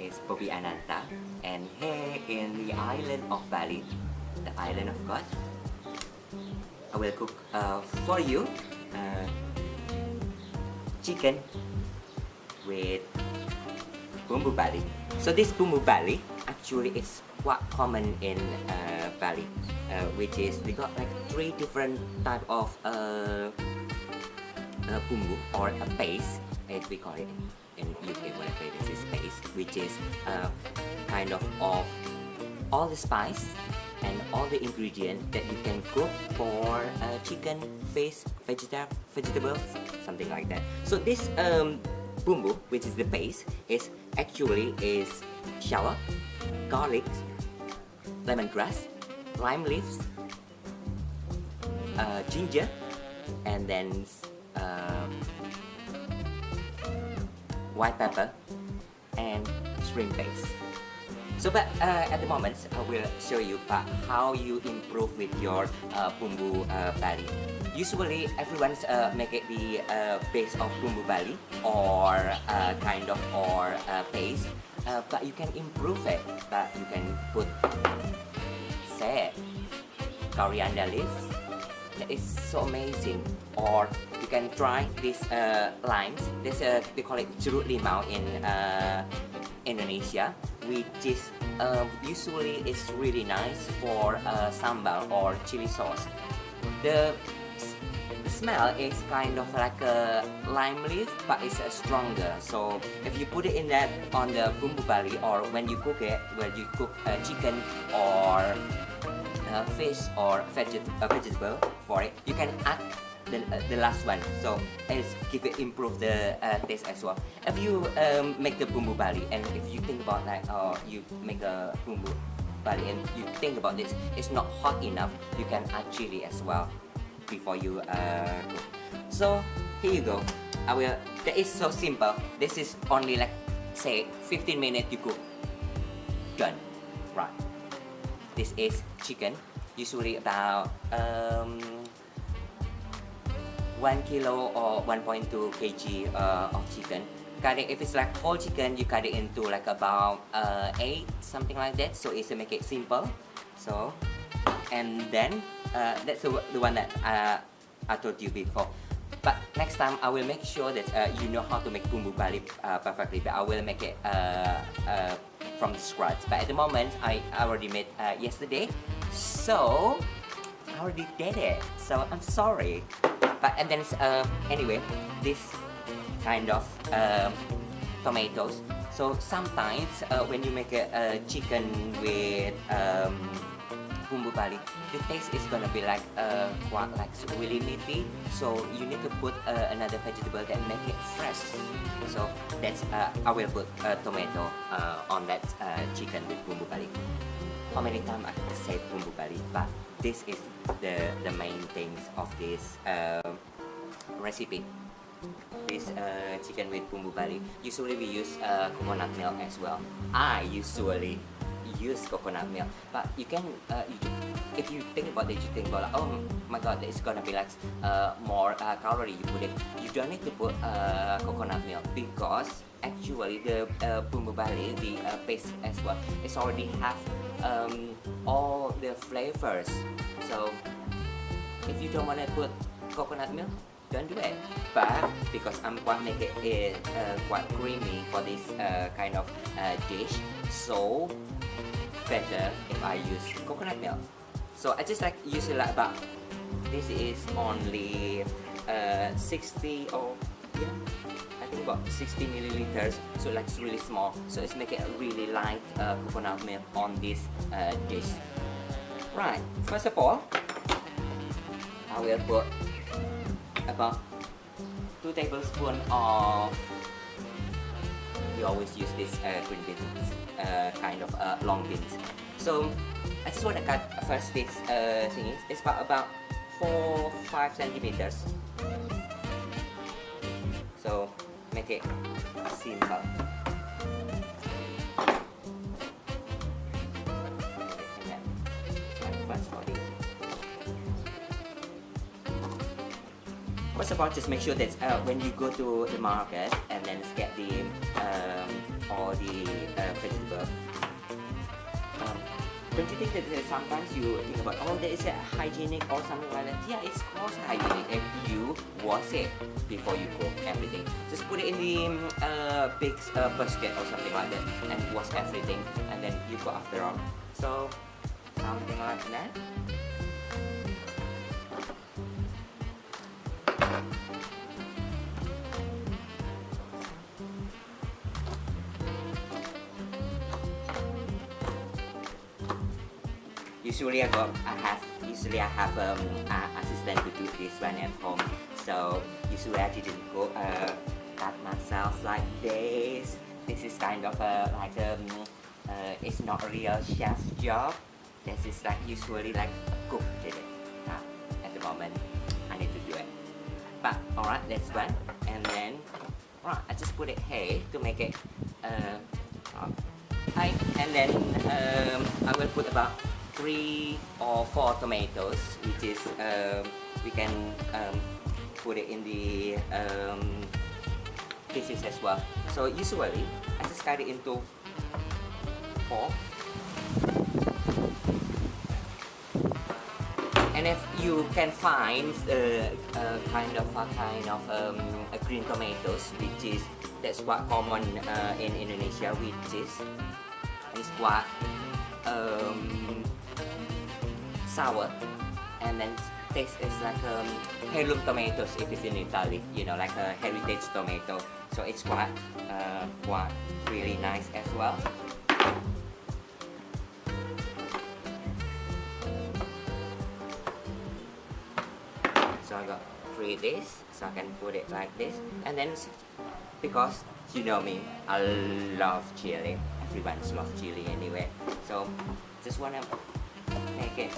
Is Bobby Ananta, and here in the island of Bali, the island of God, I will cook for you chicken with bumbu Bali. So this bumbu Bali actually is quite common in Bali, which is they got like 3 different type of bumbu or a paste, as we call it in UK. Whatever this is paste, which is kind of all the spice and all the ingredients that you can cook for chicken, fish, vegetables, something like that. So this bumbu, which is the paste, is actually shallot, garlic, lemongrass, lime leaves, ginger, and then white pepper and shrimp paste. So but at the moment I will show you how you improve with your bumbu Bali. Usually everyone's make it the base of bumbu Bali or kind of paste, but you can improve it. But you can put zest, coriander leaves. That is so amazing. Or you can try this limes. This they call it jeruk limau in Indonesia, which is usually is really nice for sambal or chili sauce. The smell is kind of like a lime leaf, but it's stronger. So if you put it in that on the bumbu Bali, or when you cook it, when you cook chicken or fish or vegetable for it, you can add the last one, so it's improve the taste as well. If you make the bumbu Bali, and if you think about that, you make a bumbu Bali and you think about this, it's not hot enough, you can add chili as well before you cook. So here you go. That is so simple. This is only like say 15 minutes you cook. Done. Right. This is chicken, usually about 1 kilo or 1.2 kg of chicken. Cut it, if it's like whole chicken, you cut it into like about 8, something like that. So it's to make it simple. So, and then that's the one that I told you before. But next time I will make sure that you know how to make bumbu Bali perfectly. But I will make it from scratch. But at the moment, I already made yesterday, so I already did it. So I'm sorry. But and then anyway, this kind of tomatoes. So sometimes when you make a chicken with bumbu Bali, the taste is gonna be like quite like really meaty. So you need to put another vegetable that make it fresh. So that's I will put tomato on that chicken with bumbu Bali. How many times I say bumbu Bali, but this is the main things of this recipe. This chicken with bumbu Bali. Usually we use coconut milk as well. I usually use coconut milk, but you can if you think about it, you think about oh my god, it's gonna be like more calorie you put it. You don't need to put coconut milk because actually the bumbu Bali, the paste as well, it's already have all the flavors. So if you don't want to put coconut milk, don't do it. But because I'm quite make it quite creamy for this kind of dish, so better if I use coconut milk. So I just like use it like about, this is only 60 or yeah, I think about 60 milliliters, so like it's really small, so it's make it a really light coconut milk on this dish. Right, first of all I will put about 2 tablespoons of, we always use this green beans, kind of long beans. So I just want to cut first this thing. It's about 4-5 centimeters. So make it simple. First of all, just make sure that when you go to the market and then get the all the vegetables, don't you think that sometimes you think about, oh, there is a hygienic or something like that? Yeah, it's course hygienic if you wash it before you cook everything. Just put it in the big basket or something like that and wash everything, and then you go after all. So something like that. Usually I have an assistant to do this when at home. So usually I didn't go cut myself like this. This is kind of like it's not a real chef job. This is like usually like cook did it. At the moment I need to do it. But alright, that's one. And then right, I just put it here to make it high. And then I will put about 3 or 4 tomatoes, which is we can put it in the pieces as well. So usually I just cut it into 4. And if you can find kind of a green tomatoes, which is that's quite common in Indonesia, which is quite sour, and then taste is like heirloom tomatoes if it's in Italy, you know, like a heritage tomato. So it's quite really nice as well. So I got 3 this, so I can put it like this, and then because you know me, I love chili. Everyone loves chili anyway. So just wanna make it.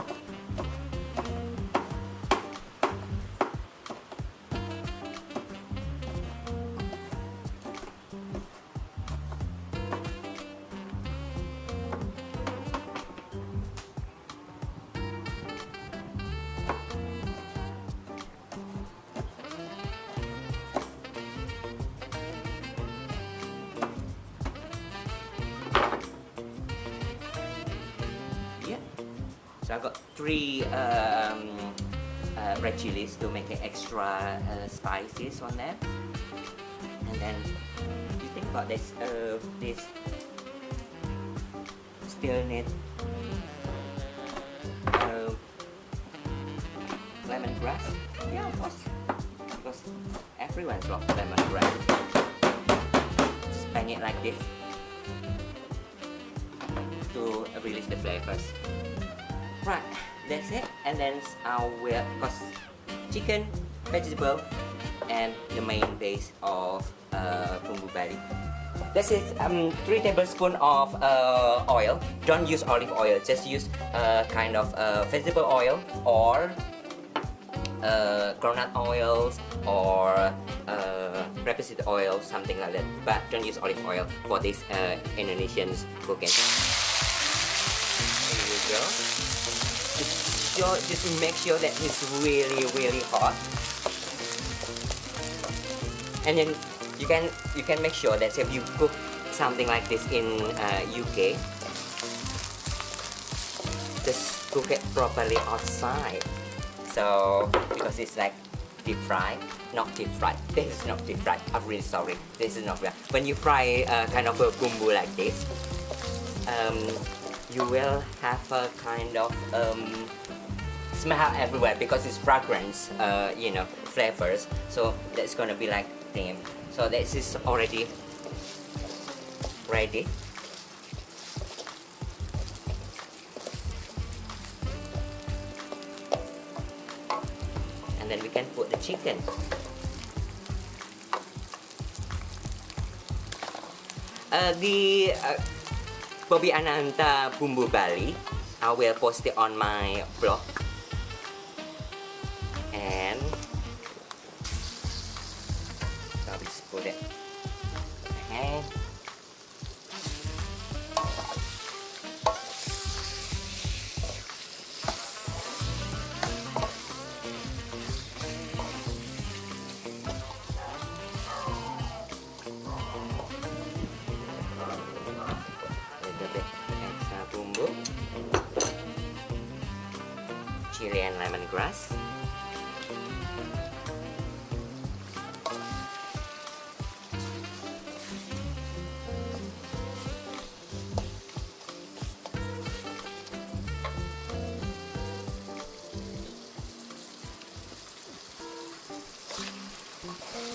So I got 3 red chillies to make it extra spices on there. And then you think about this, this still need lemongrass. Yeah, of course, because everyone loves lemongrass. Just bang it like this to release the flavors. Right, that's it. And then I will cause chicken, vegetable, and the main base of bumbu Bali. This is 3 tablespoons of oil. Don't use olive oil. Just use kind of vegetable oil or groundnut oils or rapeseed oil, something like that. But don't use olive oil for this Indonesian cooking. Here you go. Just make sure that it's really hot. And then you can make sure that if you cook something like this in UK, just cook it properly outside. So because it's like deep fried, not deep fried. This is not deep fried. I'm really sorry. This is not real. When you fry kind of a bumbu like this, you will have a kind of smell everywhere because it's fragrance, you know, flavors. So that's gonna be like damn. So this is already ready. And then we can put the chicken. The Bobby Ananta Bumbu Bali, I will post it on my blog. And I'll just put it. Okay. Bumbu, chili and lemongrass.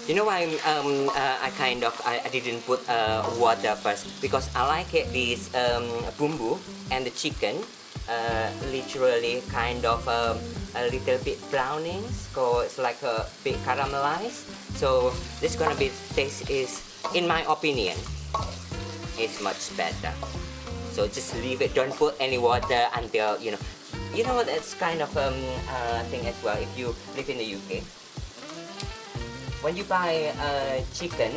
You know why I didn't put water first, because I like it this bumbu and the chicken literally kind of a little bit browning, so it's like a bit caramelized. So this gonna be taste is, in my opinion, is much better. So just leave it. Don't put any water until you know. You know what? That's kind of thing as well. If you live in the UK. When you buy chicken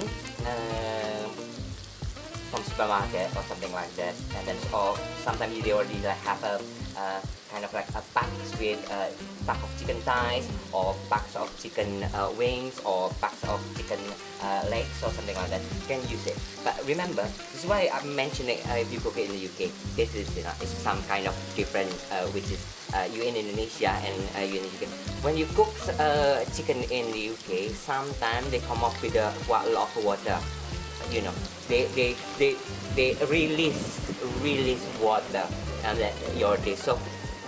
from supermarket or something like that, and then or sometimes they already have a kind of like a packs with pack of chicken thighs or packs of chicken wings or packs of chicken legs or something like that. You can use it, but remember, this is why I'm mentioning if you cook it in the UK, this is it's some kind of different which is you in Indonesia and you in the UK. When you cook chicken in the UK, sometimes they come up with quite a lot of water. You know, they release water and that your dish. So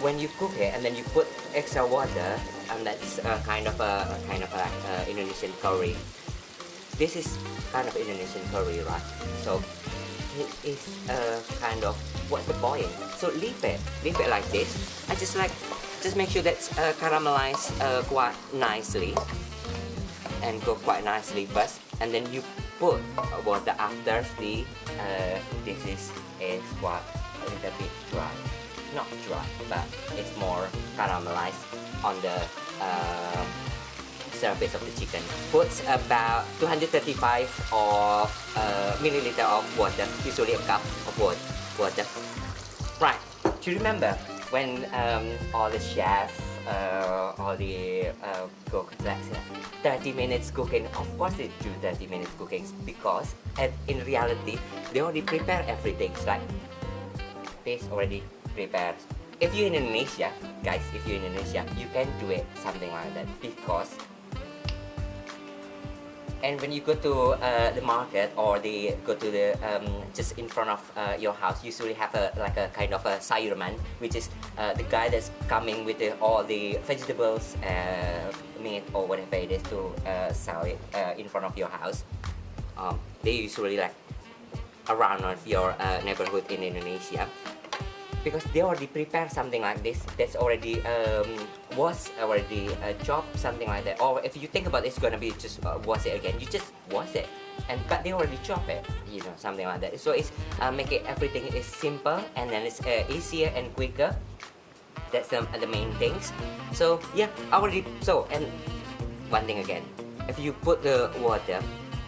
when you cook it and then you put extra water, and that's kind of Indonesian curry. This is kind of Indonesian curry, right? So it is kind of what's the point? So leave it like this. I just make sure that's caramelized quite nicely and cook quite nicely first, and then you put water after the this is quite a little bit dry, not dry, but it's more caramelized on the surface of the chicken. Put about 235 of milliliter of water, usually a cup of water. Right, do you remember when all the chefs all the cook like 30 minutes cooking? Of course they do 30 minutes cooking because in reality they already prepare everything. It's like this already prepared. If you're in Indonesia, guys, if you're in Indonesia, you can do it something like that because. And when you go to the market or they go to the just in front of your house, usually have a kind of a sayurman, which is the guy that's coming with all the vegetables, meat or whatever it is to sell it in front of your house. They usually like around of your neighborhood in Indonesia. because they already prepare something like this that's already was already chopped, something like that. Or if you think about it's gonna be just wash it again, you just wash it, and but they already chop it, you know, something like that. So it's make it everything is simple, and then it's easier and quicker. That's the main things. So yeah, already. So, and one thing again, if you put the water,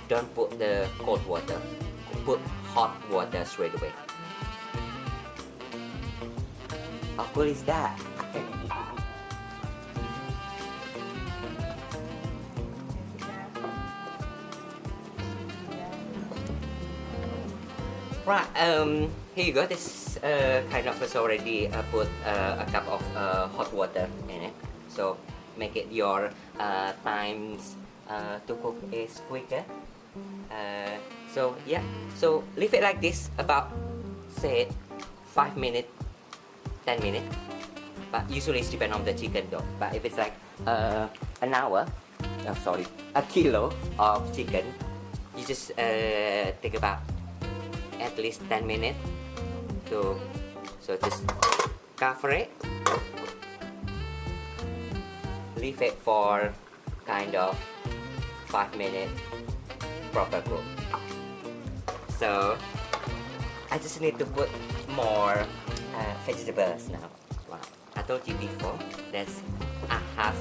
don't put the cold water, put hot water straight away. How cool is that? Right, here you go. This kind of is already put a cup of hot water in it. So make it your times to cook is quicker. So yeah, so leave it like this about say 5 minutes, 10 minutes. But usually it's depend on the chicken though. But if it's like an hour, sorry, a kilo of chicken, you just take about at least 10 minutes to, so just cover it, leave it for kind of 5 minutes proper cook. So I just need to put more vegetables now. Wow. I told you before that's I have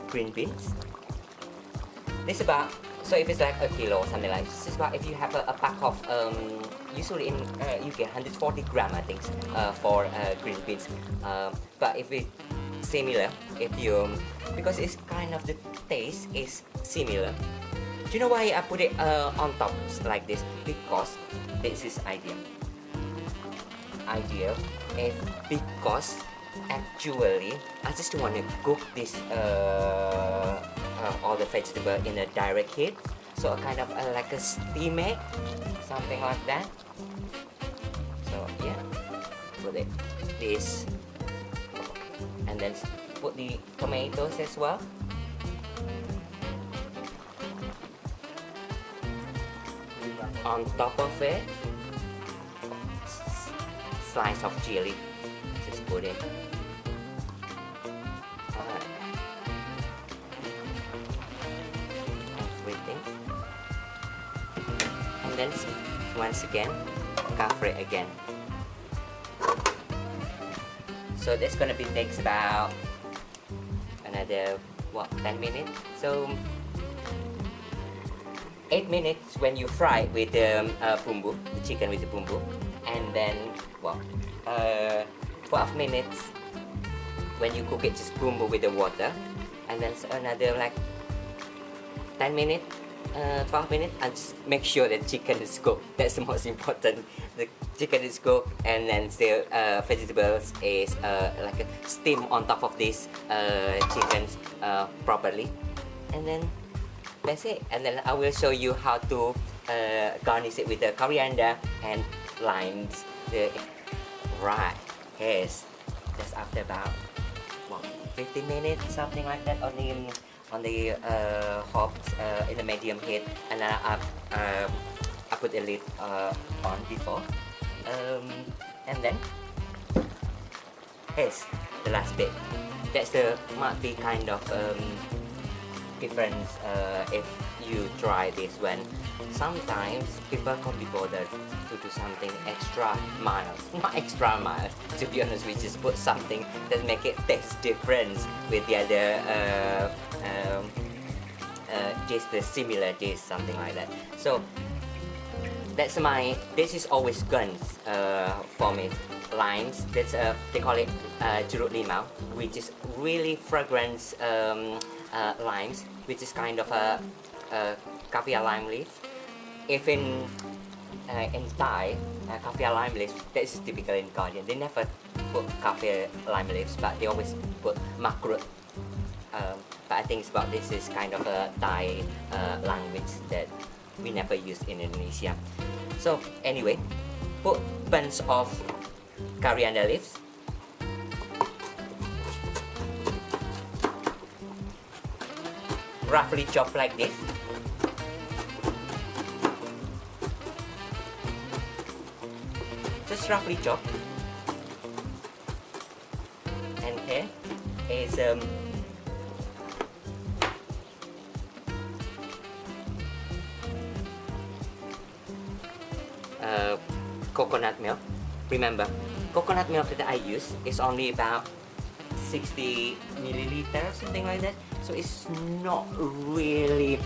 green beans. This about, so if it's like a kilo or something like this, is about if you have a pack of usually in UK 140 gram I think for green beans. But if it's similar, if you, because it's kind of the taste is similar. Do you know why I put it on top like this? Because this is ideal. If because actually I just want to cook this all the vegetable in a direct heat, so kind of like a steam it, something like that. So yeah, put it this, and then put the tomatoes as well. On top of it, slice of chili, just put it. Alright. Everything. And then once again, cover it again. So that's gonna be takes about another what, 10 minutes. So 8 minutes when you fry with the bumbu, the chicken with the bumbu, and then what, 12 minutes when you cook it just bumbu with the water, and then another like 10 minutes, 12 minutes, and just make sure that chicken is cooked. That's the most important. The chicken is cooked, and then still vegetables is like a steam on top of this chicken properly, and then that's it. And then I will show you how to garnish it with the coriander and limes. Right, yes, just after about what, 15 minutes, something like that, on the hot in the medium heat, and I put a lid on before, and then here's the last bit. That's the might be kind of difference if you try this one. Sometimes people can't be bothered to do something extra mild. Not extra mild, to be honest, we just put something that make it taste different with the other dish, the similar dish, something like that. So that's my, this is always guns for me. Limes, that's they call it jeruk limau, which is really fragrant limes, which is kind of a kaffir lime leaf. If in Thai, kaffir lime leaves, that is typical in Guardian. They never put kaffir lime leaves, but they always put makrut. But I think it's about this is kind of a Thai language that we never use in Indonesia. So anyway, put bunch of coriander leaves. Roughly chopped like this. Just roughly chopped. it's coconut milk. Remember, coconut milk that I use is only about 60 milliliters, something like that. So it's not really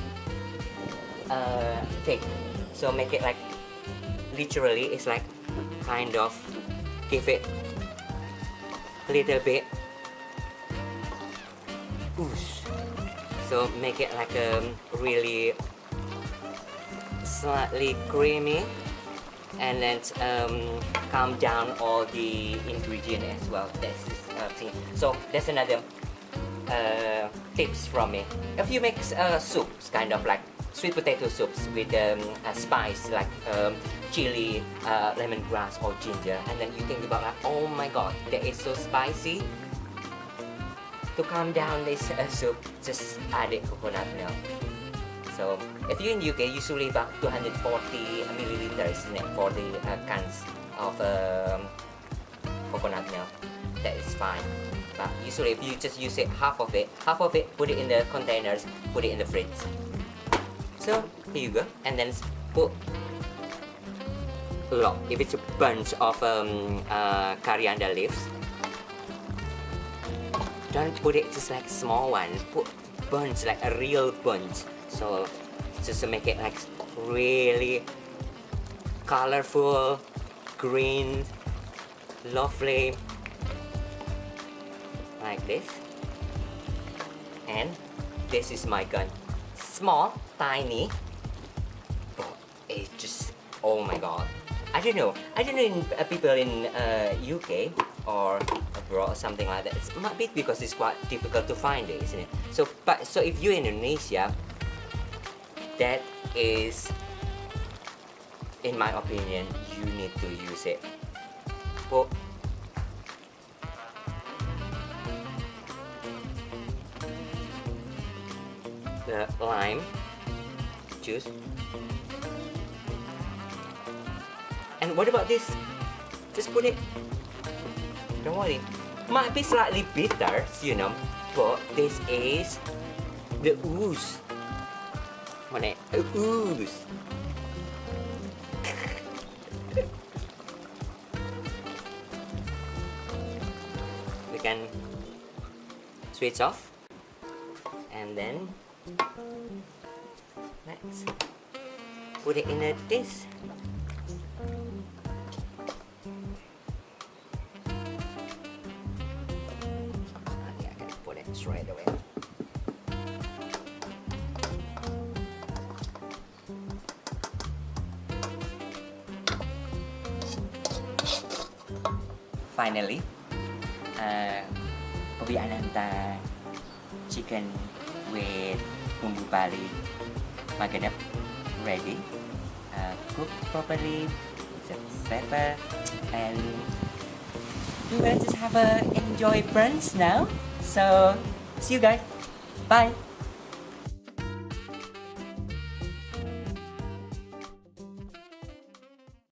thick. So make it like literally, it's like kind of give it a little bit ooze. So make it like really slightly creamy, and then calm down all the ingredient as well. That's thing. So that's another tips from me. If you make soups, kind of like sweet potato soups with a spice like chili, lemongrass or ginger, and then you think about like, oh my god, that is so spicy. To calm down this soup, just add it coconut milk. So if you're in UK, usually about 240 milliliters for the cans of coconut milk. That is fine. But usually if you just use it half of it, put it in the containers, put it in the fridge. So here you go, and then put a lot. If it's a bunch of coriander leaves, don't put it just like small one. Put bunch, like a real bunch. So just to make it like really colorful, green, lovely, like this. And this is my gun. Small, tiny, but it's just, oh my god. I don't know in people in UK or abroad or something like that. It might be because it's quite difficult to find it, isn't it? So if you're in Indonesia, that is, in my opinion, you need to use it. But the lime juice. And what about this? Just put it. Don't worry. Might be slightly bitter, you know, but this is the ooze. Ooze. We can switch off, and then let's put it in a dish. I can put it straight away. Finally, Bobby Ananta chicken with bumbu Bali magadap ready, cooked properly, some pepper, and we're gonna just have a enjoy brunch now. So see you guys, bye.